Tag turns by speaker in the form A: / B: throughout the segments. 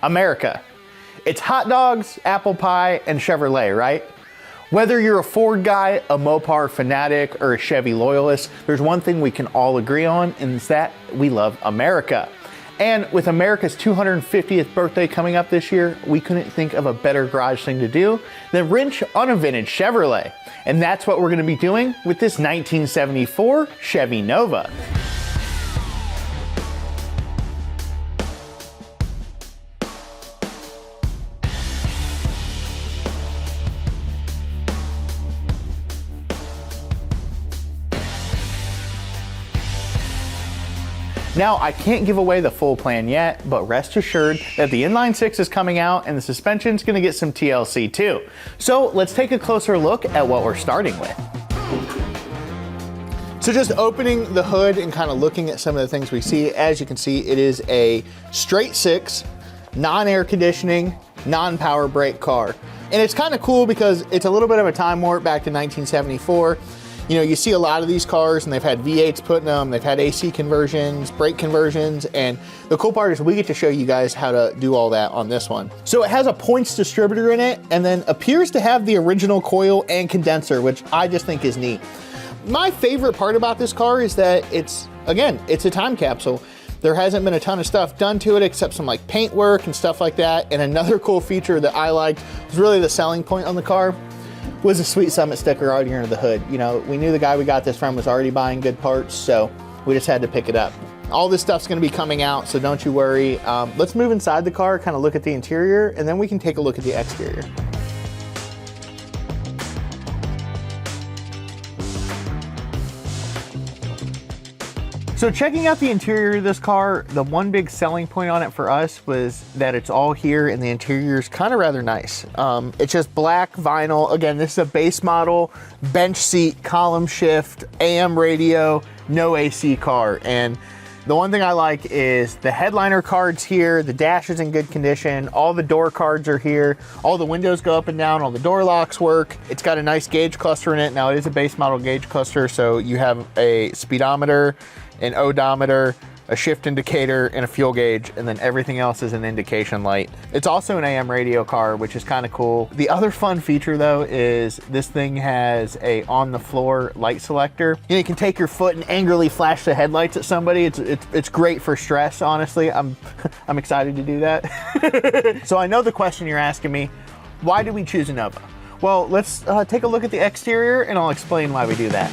A: America. It's hot dogs, apple pie, and Chevrolet, right? Whether you're a Ford guy, a Mopar fanatic, or a Chevy loyalist, there's one thing we can all agree on, and it's that we love America. And with America's 250th birthday coming up this year, we couldn't think of a better garage thing to do than wrench on a vintage Chevrolet. And that's what we're gonna be doing with this 1974 Chevy Nova. Now, I can't give away the full plan yet, but rest assured that the inline-six is coming out and the suspension's gonna get some TLC too. So let's take a closer look at what we're starting with. So just opening the hood and kind of looking at some of the things we see, as you can see, it is a straight six, non-air conditioning, non-power brake car. And it's kind of cool because it's a little bit of a time warp back to 1974. You know, you see a lot of these cars and they've had V8s put in them, they've had AC conversions, brake conversions, and the cool part is we get to show you guys how to do all that on this one. So it has a points distributor in it and then appears to have the original coil and condenser, which I just think is neat. My favorite part about this car is that it's a time capsule. There hasn't been a ton of stuff done to it except some like paint work and stuff like that. And another cool feature that I liked was really the selling point on the car was a Sweet Summit sticker already under the hood. You know, we knew the guy we got this from was already buying good parts, so we just had to pick it up. All this stuff's gonna be coming out, so don't you worry. Let's move inside the car, kind of look at the interior, and then we can take a look at the exterior. So checking out the interior of this car, the one big selling point on it for us was that it's all here and the interior is kind of rather nice. It's just black vinyl. Again, this is a base model, bench seat, column shift, AM radio, no AC car. And the one thing I like is the headliner card's here, the dash is in good condition, all the door cards are here, all the windows go up and down, all the door locks work. It's got a nice gauge cluster in it. Now it is a base model gauge cluster, so you have a speedometer, an odometer, a shift indicator, and a fuel gauge, and then everything else is an indication light. It's also an AM radio car, which is kind of cool. The other fun feature though is this thing has a on the floor light selector. You know, you can take your foot and angrily flash the headlights at somebody. It's great for stress, honestly. I'm excited to do that. So I know the question you're asking me, why did we choose a Nova? Well, let's take a look at the exterior and I'll explain why we do that.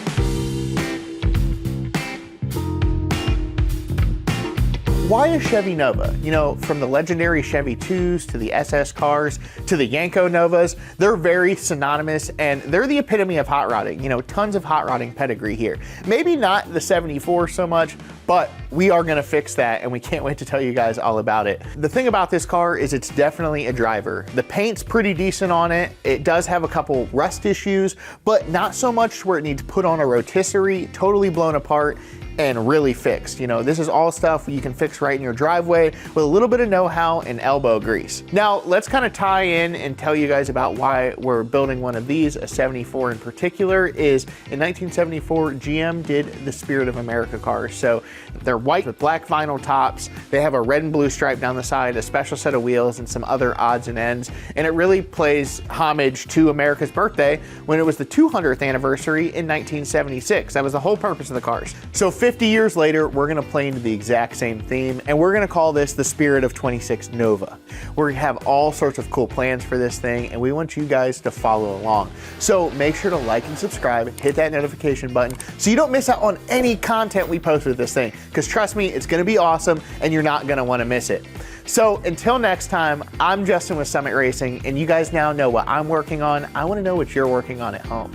A: Why a Chevy Nova? You know, from the legendary Chevy 2s to the SS cars to the Yanko Novas, they're very synonymous and they're the epitome of hot rodding. You know, tons of hot rodding pedigree here. Maybe not the 74 so much, but we are gonna fix that and we can't wait to tell you guys all about it. The thing about this car is it's definitely a driver. The paint's pretty decent on it. It does have a couple rust issues, but not so much where it needs put on a rotisserie, totally blown apart, and really fixed. You know, this is all stuff you can fix right in your driveway with a little bit of know-how and elbow grease. Now, let's kind of tie in and tell you guys about why we're building one of these, a 74 in particular, is in 1974, GM did the Spirit of America cars. So they're white with black vinyl tops. They have a red and blue stripe down the side, a special set of wheels, and some other odds and ends. And it really plays homage to America's birthday when it was the 200th anniversary in 1976. That was the whole purpose of the cars. So 50 years later, we're gonna play into the exact same theme, and we're gonna call this the Spirit of 26 Nova. We're gonna have all sorts of cool plans for this thing, and we want you guys to follow along. So make sure to like and subscribe, hit that notification button, so you don't miss out on any content we post with this thing, because trust me, it's gonna be awesome, and you're not gonna wanna miss it. So until next time, I'm Justin with Summit Racing, and you guys now know what I'm working on. I wanna know what you're working on at home.